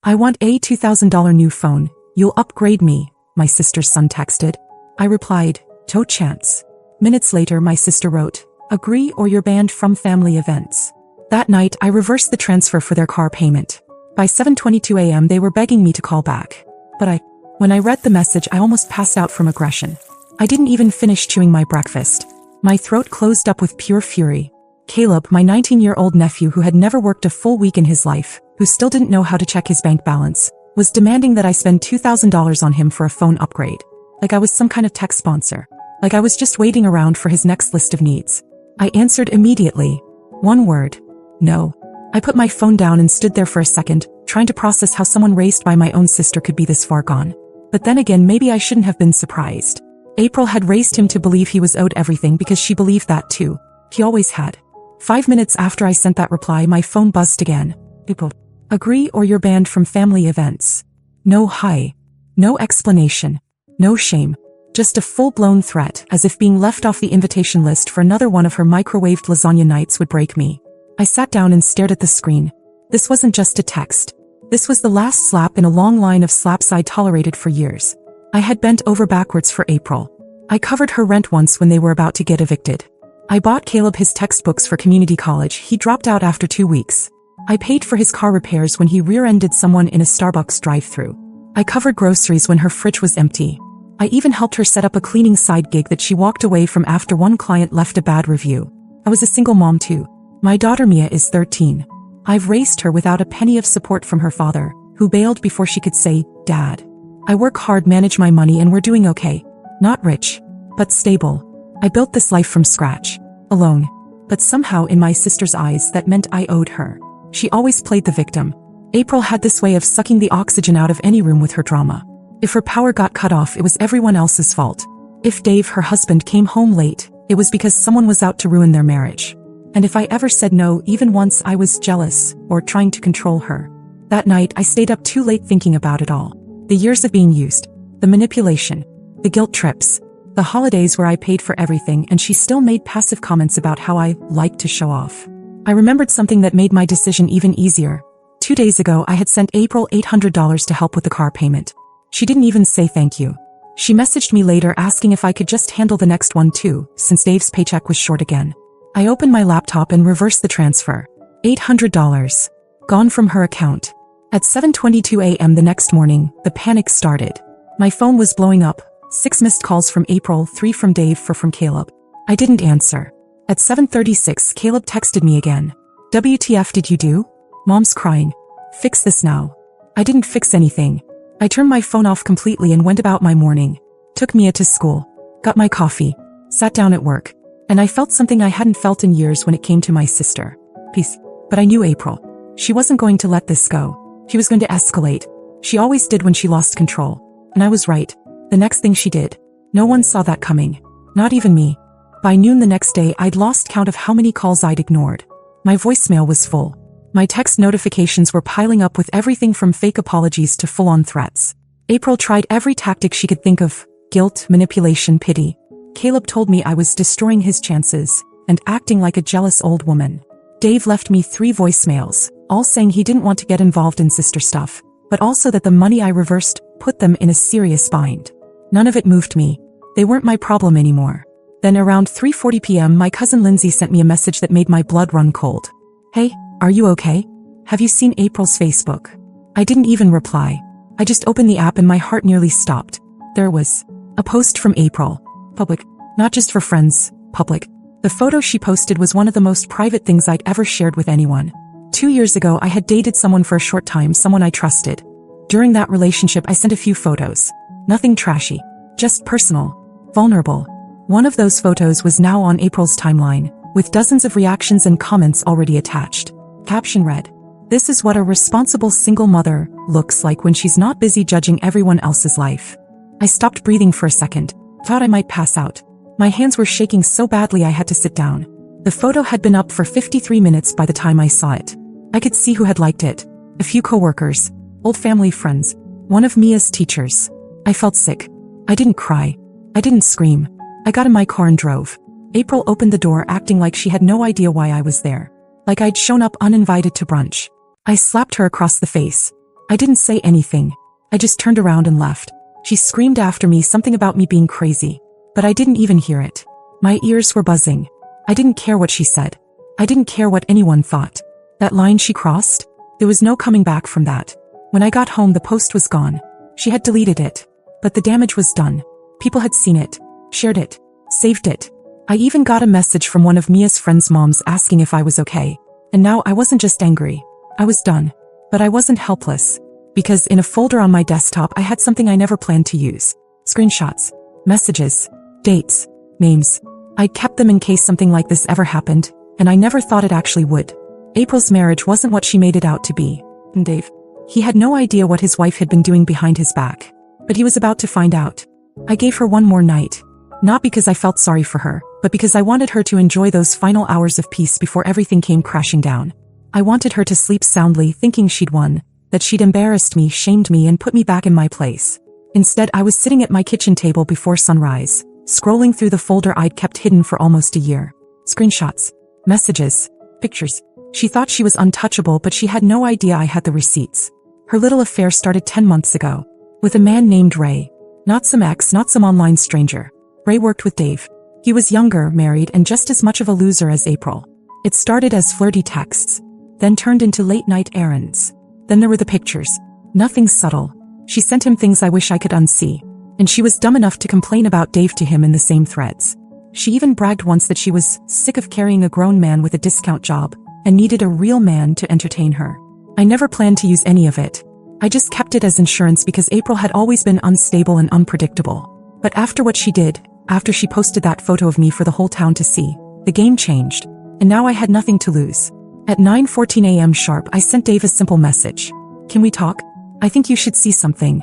I want a $2,000 new phone. You'll upgrade me, my sister's son texted. I replied, "No chance." Minutes later my sister wrote, "Agree or you're banned from family events." That night I reversed the transfer for their car payment. By 7:22 a.m. they were begging me to call back. But when I read the message I almost passed out from aggression. I didn't even finish chewing my breakfast. My throat closed up with pure fury. Caleb, my 19-year-old nephew who had never worked a full week in his life, who still didn't know how to check his bank balance, was demanding that I spend $2,000 on him for a phone upgrade. Like I was some kind of tech sponsor. Like I was just waiting around for his next list of needs. I answered immediately. One word. No. I put my phone down and stood there for a second, trying to process how someone raised by my own sister could be this far gone. But then again, maybe I shouldn't have been surprised. April had raised him to believe he was owed everything because she believed that too. He always had. 5 minutes after I sent that reply, my phone buzzed again. April. Agree or you're banned from family events. No hi. No explanation. No shame. Just a full-blown threat, as if being left off the invitation list for another one of her microwaved lasagna nights would break me. I sat down and stared at the screen. This wasn't just a text. This was the last slap in a long line of slaps I'd tolerated for years. I had bent over backwards for April. I covered her rent once when they were about to get evicted. I bought Caleb his textbooks for community college. He dropped out after 2 weeks. I paid for his car repairs when he rear-ended someone in a Starbucks drive-thru. I covered groceries when her fridge was empty. I even helped her set up a cleaning side gig that she walked away from after one client left a bad review. I was a single mom too. My daughter Mia is 13. I've raised her without a penny of support from her father, who bailed before she could say, "Dad." I work hard, manage my money, and we're doing okay. Not rich, but stable. I built this life from scratch, alone. But somehow in my sister's eyes that meant I owed her. She always played the victim. April had this way of sucking the oxygen out of any room with her drama. If her power got cut off, it was everyone else's fault. If Dave, her husband, came home late, it was because someone was out to ruin their marriage. And if I ever said no, even once, I was jealous or trying to control her. That night, I stayed up too late thinking about it all. The years of being used, the manipulation, the guilt trips, the holidays where I paid for everything and she still made passive comments about how I liked to show off. I remembered something that made my decision even easier. 2 days ago, I had sent April $800 to help with the car payment. She didn't even say thank you. She messaged me later asking if I could just handle the next one too, since Dave's paycheck was short again. I opened my laptop and reversed the transfer. $800. Gone from her account. At 7:22 a.m. the next morning, the panic started. My phone was blowing up. 6 missed calls from April, 3 from Dave, 4 from Caleb. I didn't answer. At 7:36, Caleb texted me again. "WTF did you do? Mom's crying. Fix this now." I didn't fix anything. I turned my phone off completely and went about my morning. Took Mia to school. Got my coffee. Sat down at work. And I felt something I hadn't felt in years when it came to my sister. Peace. But I knew April. She wasn't going to let this go. She was going to escalate. She always did when she lost control. And I was right. The next thing she did. No one saw that coming. Not even me. By noon the next day, I'd lost count of how many calls I'd ignored. My voicemail was full. My text notifications were piling up with everything from fake apologies to full-on threats. April tried every tactic she could think of. Guilt, manipulation, pity. Caleb told me I was destroying his chances and acting like a jealous old woman. Dave left me 3 voicemails, all saying he didn't want to get involved in sister stuff, but also that the money I reversed put them in a serious bind. None of it moved me. They weren't my problem anymore. Then around 3:40 p.m. my cousin Lindsay sent me a message that made my blood run cold. "Hey, are you okay? Have you seen April's Facebook?" I didn't even reply. I just opened the app and my heart nearly stopped. There was a post from April. Public. Not just for friends. Public. The photo she posted was one of the most private things I'd ever shared with anyone. 2 years ago I had dated someone for a short time, someone I trusted. During that relationship I sent a few photos. Nothing trashy. Just personal. Vulnerable. One of those photos was now on April's timeline, with dozens of reactions and comments already attached. Caption read, "This is what a responsible single mother looks like when she's not busy judging everyone else's life." I stopped breathing for a second. Thought I might pass out. My hands were shaking so badly I had to sit down. The photo had been up for 53 minutes by the time I saw it. I could see who had liked it. A few coworkers, old family friends, one of Mia's teachers. I felt sick. I didn't cry. I didn't scream. I got in my car and drove. April opened the door acting like she had no idea why I was there. Like I'd shown up uninvited to brunch. I slapped her across the face. I didn't say anything. I just turned around and left. She screamed after me something about me being crazy, but I didn't even hear it. My ears were buzzing. I didn't care what she said. I didn't care what anyone thought. That line she crossed? There was no coming back from that. When I got home, the post was gone. She had deleted it. But the damage was done. People had seen it, shared it, saved it. I even got a message from one of Mia's friends' moms asking if I was okay. And now I wasn't just angry. I was done. But I wasn't helpless. Because in a folder on my desktop I had something I never planned to use. Screenshots, messages, dates, names. I kept them in case something like this ever happened, and I never thought it actually would. April's marriage wasn't what she made it out to be. And Dave, he had no idea what his wife had been doing behind his back. But he was about to find out. I gave her one more night. Not because I felt sorry for her, but because I wanted her to enjoy those final hours of peace before everything came crashing down. I wanted her to sleep soundly thinking she'd won, that she'd embarrassed me, shamed me, and put me back in my place. Instead, I was sitting at my kitchen table before sunrise, scrolling through the folder I'd kept hidden for almost a year. Screenshots, messages, pictures. She thought she was untouchable, but she had no idea I had the receipts. Her little affair started 10 months ago, with a man named Ray. Not some ex, not some online stranger. Ray worked with Dave. He was younger, married, and just as much of a loser as April. It started as flirty texts, then turned into late-night errands. Then there were the pictures. Nothing subtle. She sent him things I wish I could unsee. And she was dumb enough to complain about Dave to him in the same threads. She even bragged once that she was sick of carrying a grown man with a discount job and needed a real man to entertain her. I never planned to use any of it. I just kept it as insurance because April had always been unstable and unpredictable. But after what she did, after she posted that photo of me for the whole town to see, the game changed. And now I had nothing to lose. At 9:14 a.m. sharp, I sent Dave a simple message. Can we talk? I think you should see something.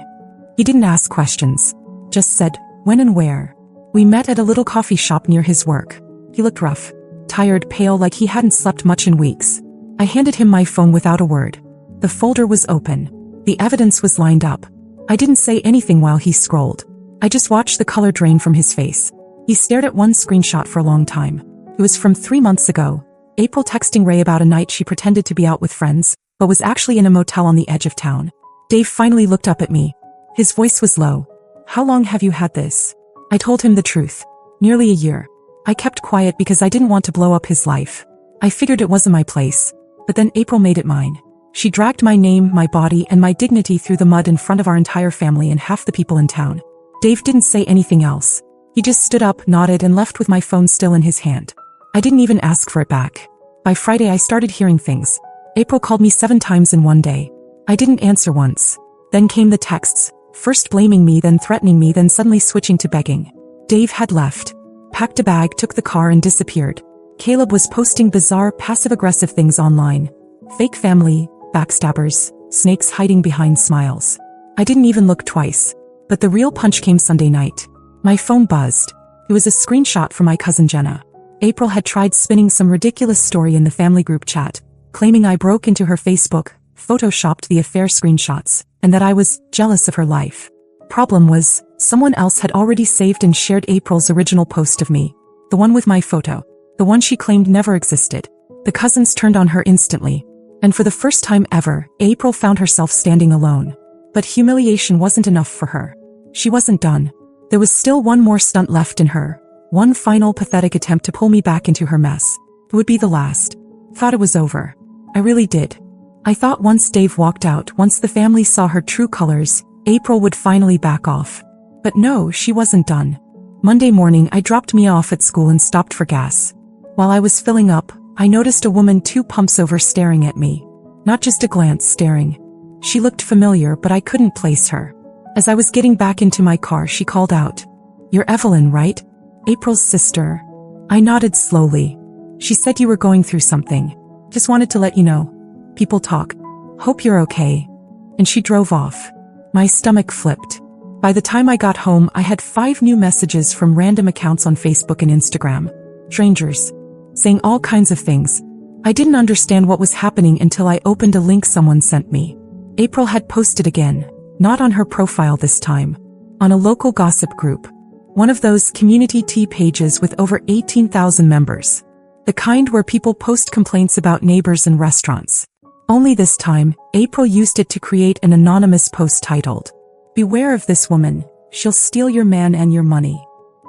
He didn't ask questions. Just said, when and where. We met at a little coffee shop near his work. He looked rough, tired, pale, like he hadn't slept much in weeks. I handed him my phone without a word. The folder was open. The evidence was lined up. I didn't say anything while he scrolled. I just watched the color drain from his face. He stared at one screenshot for a long time. It was from 3 months ago. April texting Ray about a night she pretended to be out with friends, but was actually in a motel on the edge of town. Dave finally looked up at me. His voice was low. How long have you had this? I told him the truth. Nearly a year. I kept quiet because I didn't want to blow up his life. I figured it wasn't my place. But then April made it mine. She dragged my name, my body, and my dignity through the mud in front of our entire family and half the people in town. Dave didn't say anything else. He just stood up, nodded, and left with my phone still in his hand. I didn't even ask for it back. By Friday I started hearing things. April called me 7 times in one day. I didn't answer once. Then came the texts, first blaming me, then threatening me, then suddenly switching to begging. Dave had left. Packed a bag, took the car, and disappeared. Caleb was posting bizarre, passive-aggressive things online. Fake family, backstabbers, snakes hiding behind smiles. I didn't even look twice. But the real punch came Sunday night. My phone buzzed. It was a screenshot from my cousin Jenna. April had tried spinning some ridiculous story in the family group chat, claiming I broke into her Facebook, photoshopped the affair screenshots, and that I was jealous of her life. Problem was, someone else had already saved and shared April's original post of me. The one with my photo. The one she claimed never existed. The cousins turned on her instantly. And for the first time ever, April found herself standing alone. But humiliation wasn't enough for her. She wasn't done. There was still one more stunt left in her. One final pathetic attempt to pull me back into her mess. It would be the last. Thought it was over. I really did. I thought once Dave walked out, once the family saw her true colors, April would finally back off. But no, she wasn't done. Monday morning I dropped Mia off at school and stopped for gas. While I was filling up, I noticed a woman 2 pumps over staring at me. Not just a glance, staring. She looked familiar, but I couldn't place her. As I was getting back into my car, she called out, "You're Evelyn, right? April's sister." I nodded slowly. "She said you were going through something. Just wanted to let you know. People talk. Hope you're okay." And she drove off. My stomach flipped. By the time I got home, I had 5 new messages from random accounts on Facebook and Instagram. Strangers. Saying all kinds of things. I didn't understand what was happening until I opened a link someone sent me. April had posted again. Not on her profile this time. On a local gossip group. One of those community tea pages with over 18,000 members. The kind where people post complaints about neighbors and restaurants. Only this time, April used it to create an anonymous post titled, "Beware of this woman, she'll steal your man and your money."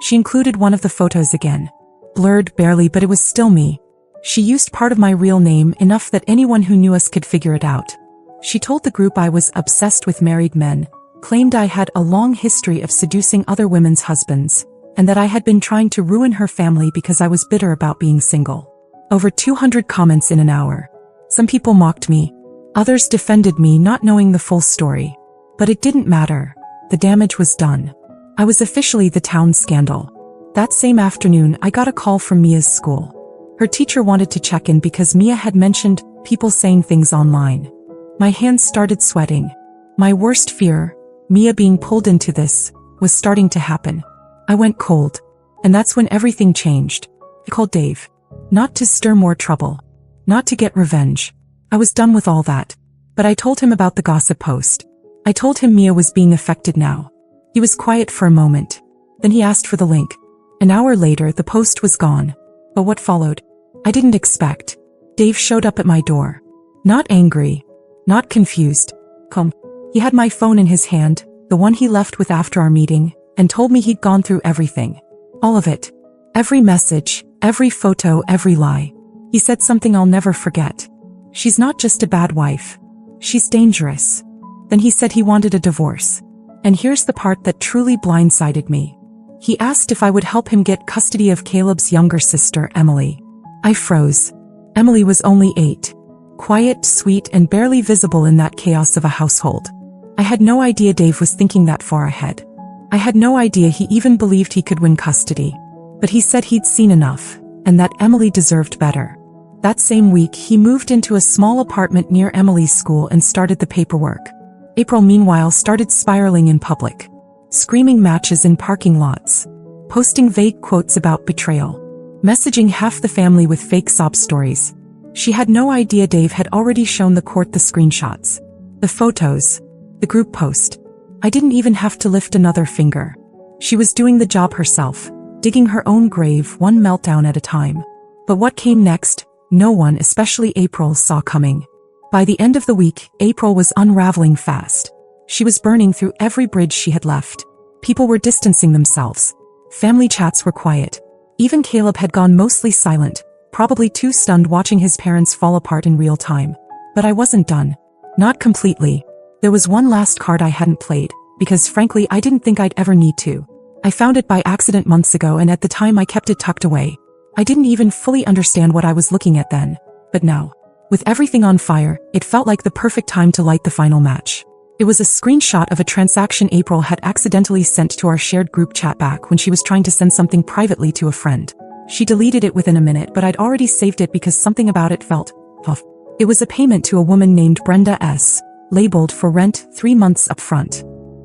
She included one of the photos again. Blurred barely, but it was still me. She used part of my real name enough that anyone who knew us could figure it out. She told the group I was obsessed with married men, claimed I had a long history of seducing other women's husbands, and that I had been trying to ruin her family because I was bitter about being single. Over 200 comments in an hour. Some people mocked me. Others defended me, not knowing the full story. But it didn't matter. The damage was done. I was officially the town scandal. That same afternoon, I got a call from Mia's school. Her teacher wanted to check in because Mia had mentioned people saying things online. My hands started sweating. My worst fear, Mia being pulled into this, was starting to happen. I went cold. And that's when everything changed. I called Dave. Not to stir more trouble. Not to get revenge. I was done with all that. But I told him about the gossip post. I told him Mia was being affected now. He was quiet for a moment. Then he asked for the link. An hour later, the post was gone. But what followed? I didn't expect. Dave showed up at my door. Not angry. Not confused. Calm. He had my phone in his hand, the one he left with after our meeting, and told me he'd gone through everything. All of it. Every message, every photo, every lie. He said something I'll never forget. "She's not just a bad wife. She's dangerous." Then he said he wanted a divorce. And here's the part that truly blindsided me. He asked if I would help him get custody of Caleb's younger sister, Emily. I froze. Emily was only 8. Quiet, sweet, and barely visible in that chaos of a household. I had no idea Dave was thinking that far ahead. I had no idea he even believed he could win custody. But he said he'd seen enough, and that Emily deserved better. That same week, he moved into a small apartment near Emily's school and started the paperwork. April, meanwhile, started spiraling in public. Screaming matches in parking lots. Posting vague quotes about betrayal. Messaging half the family with fake sob stories. She had no idea Dave had already shown the court the screenshots. The photos. The group post. I didn't even have to lift another finger. She was doing the job herself, digging her own grave one meltdown at a time. But what came next, no one, especially April, saw coming. By the end of the week, April was unraveling fast. She was burning through every bridge she had left. People were distancing themselves. Family chats were quiet. Even Caleb had gone mostly silent, probably too stunned watching his parents fall apart in real time. But I wasn't done. Not completely. There was one last card I hadn't played, because frankly I didn't think I'd ever need to. I found it by accident months ago, and at the time I kept it tucked away. I didn't even fully understand what I was looking at then. But now, with everything on fire, it felt like the perfect time to light the final match. It was a screenshot of a transaction April had accidentally sent to our shared group chat back when she was trying to send something privately to a friend. She deleted it within a minute, but I'd already saved it because something about it felt off. It was a payment to a woman named Brenda S., labeled for rent 3 months up front.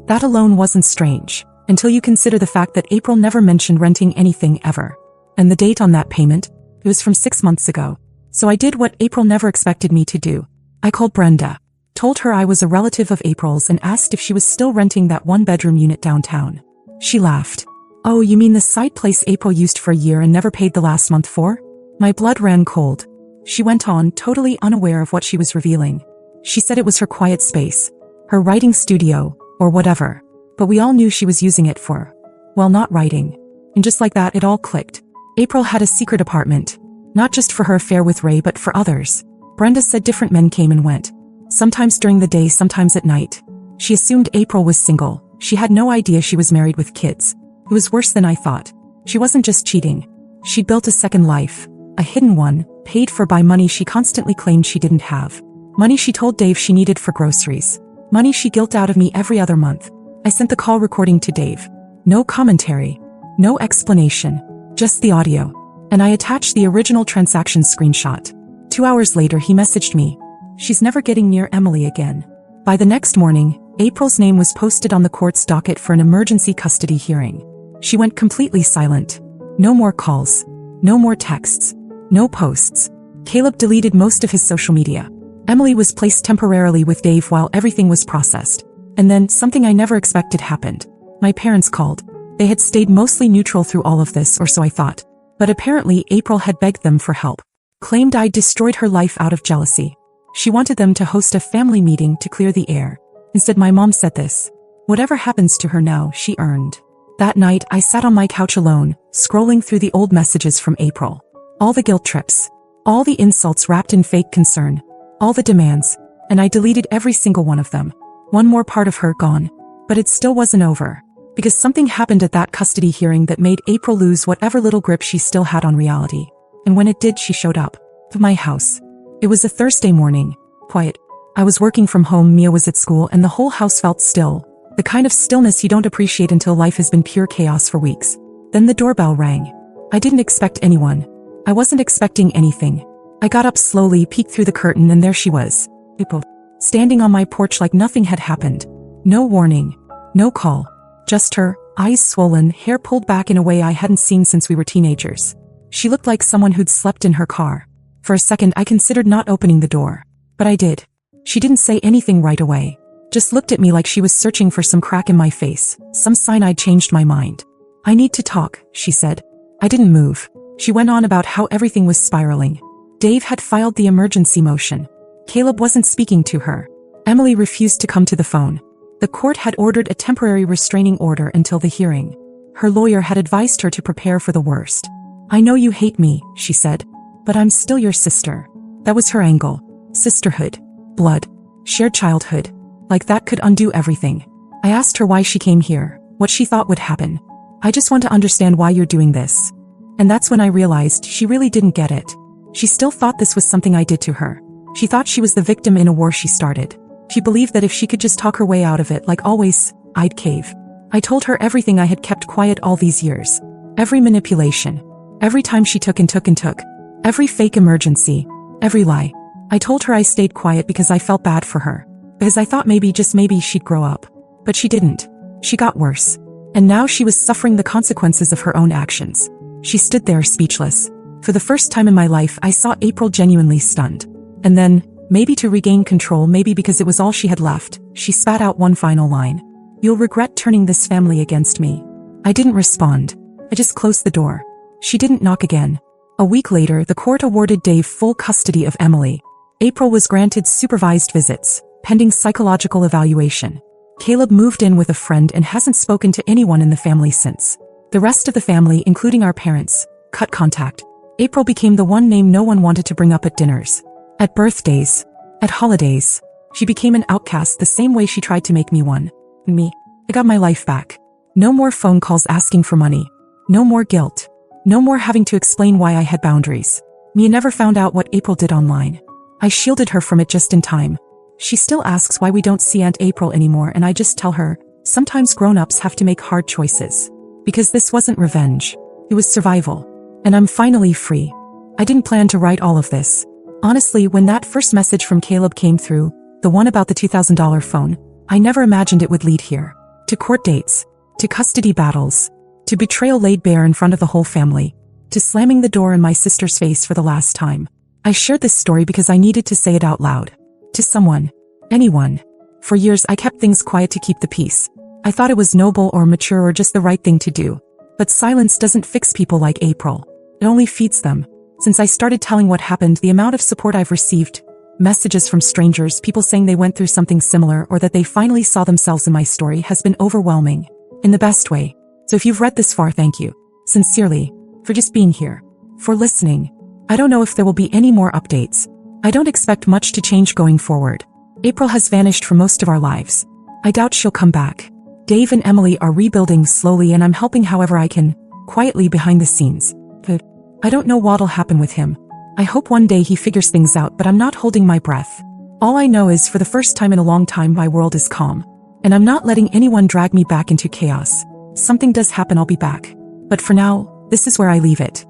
That alone wasn't strange, until you consider the fact that April never mentioned renting anything ever. And the date on that payment? It was from 6 months ago. So I did what April never expected me to do. I called Brenda, told her I was a relative of April's, and asked if she was still renting that 1-bedroom unit downtown. She laughed. "Oh, you mean the side place April used for a year and never paid the last month for?" My blood ran cold. She went on, totally unaware of what she was revealing. She said it was her quiet space, her writing studio, or whatever. But we all knew she was using it for, well, not writing. And just like that, it all clicked. April had a secret apartment. Not just for her affair with Ray, but for others. Brenda said different men came and went. Sometimes during the day, sometimes at night. She assumed April was single. She had no idea she was married with kids. It was worse than I thought. She wasn't just cheating. She built a second life. A hidden one, paid for by money she constantly claimed she didn't have. Money she told Dave she needed for groceries. Money she guilt out of me every other month. I sent the call recording to Dave. No commentary. No explanation. Just the audio. And I attached the original transaction screenshot. 2 hours later he messaged me. "She's never getting near Emily again." By the next morning, April's name was posted on the court's docket for an emergency custody hearing. She went completely silent. No more calls. No more texts. No posts. Caleb deleted most of his social media. Emily was placed temporarily with Dave while everything was processed. And then, something I never expected happened. My parents called. They had stayed mostly neutral through all of this, or so I thought. But apparently April had begged them for help. Claimed I'd destroyed her life out of jealousy. She wanted them to host a family meeting to clear the air. Instead, my mom said this: "Whatever happens to her now, she earned." That night, I sat on my couch alone, scrolling through the old messages from April. All the guilt trips. All the insults wrapped in fake concern. All the demands. And I deleted every single one of them. One more part of her gone. But it still wasn't over. Because something happened at that custody hearing that made April lose whatever little grip she still had on reality. And when it did, she showed up. To my house. It was a Thursday morning. Quiet. I was working from home, Mia was at school, and the whole house felt still. The kind of stillness you don't appreciate until life has been pure chaos for weeks. Then the doorbell rang. I didn't expect anyone. I wasn't expecting anything. I got up slowly, peeked through the curtain, and there she was. April. Standing on my porch like nothing had happened. No warning. No call. Just her, eyes swollen, hair pulled back in a way I hadn't seen since we were teenagers. She looked like someone who'd slept in her car. For a second I considered not opening the door. But I did. She didn't say anything right away. Just looked at me like she was searching for some crack in my face, some sign I'd changed my mind. "I need to talk," she said. I didn't move. She went on about how everything was spiraling. Dave had filed the emergency motion. Caleb wasn't speaking to her. Emily refused to come to the phone. The court had ordered a temporary restraining order until the hearing. Her lawyer had advised her to prepare for the worst. "I know you hate me," she said, "but I'm still your sister." That was her angle. Sisterhood. Blood. Shared childhood. Like that could undo everything. I asked her why she came here, what she thought would happen. "I just want to understand why you're doing this." And that's when I realized she really didn't get it. She still thought this was something I did to her. She thought she was the victim in a war she started. She believed that if she could just talk her way out of it like always, I'd cave. I told her everything I had kept quiet all these years. Every manipulation. Every time she took and took and took. Every fake emergency. Every lie. I told her I stayed quiet because I felt bad for her. Because I thought maybe, just maybe, she'd grow up. But she didn't. She got worse. And now she was suffering the consequences of her own actions. She stood there speechless. For the first time in my life, I saw April genuinely stunned. And then, maybe to regain control, maybe because it was all she had left, she spat out one final line. "You'll regret turning this family against me." I didn't respond. I just closed the door. She didn't knock again. A week later, the court awarded Dave full custody of Emily. April was granted supervised visits, pending psychological evaluation. Caleb moved in with a friend and hasn't spoken to anyone in the family since. The rest of the family, including our parents, cut contact. April became the one name no one wanted to bring up at dinners. At birthdays. At holidays. She became an outcast the same way she tried to make me one. Me. I got my life back. No more phone calls asking for money. No more guilt. No more having to explain why I had boundaries. Mia never found out what April did online. I shielded her from it just in time. She still asks why we don't see Aunt April anymore, and I just tell her, sometimes grown-ups have to make hard choices. Because this wasn't revenge. It was survival. And I'm finally free. I didn't plan to write all of this. Honestly, when that first message from Caleb came through, the one about the $2,000 phone, I never imagined it would lead here. To court dates. To custody battles. To betrayal laid bare in front of the whole family. To slamming the door in my sister's face for the last time. I shared this story because I needed to say it out loud. To someone. Anyone. For years I kept things quiet to keep the peace. I thought it was noble or mature or just the right thing to do. But silence doesn't fix people like April. It only feeds them. Since I started telling what happened, the amount of support I've received, messages from strangers, people saying they went through something similar or that they finally saw themselves in my story, has been overwhelming. In the best way. So if you've read this far, thank you. Sincerely. For just being here. For listening. I don't know if there will be any more updates. I don't expect much to change going forward. April has vanished from most of our lives. I doubt she'll come back. Dave and Emily are rebuilding slowly and I'm helping however I can, quietly behind the scenes. But I don't know what'll happen with him. I hope one day he figures things out, but I'm not holding my breath. All I know is for the first time in a long time my world is calm. And I'm not letting anyone drag me back into chaos. Something does happen, I'll be back. But for now, this is where I leave it.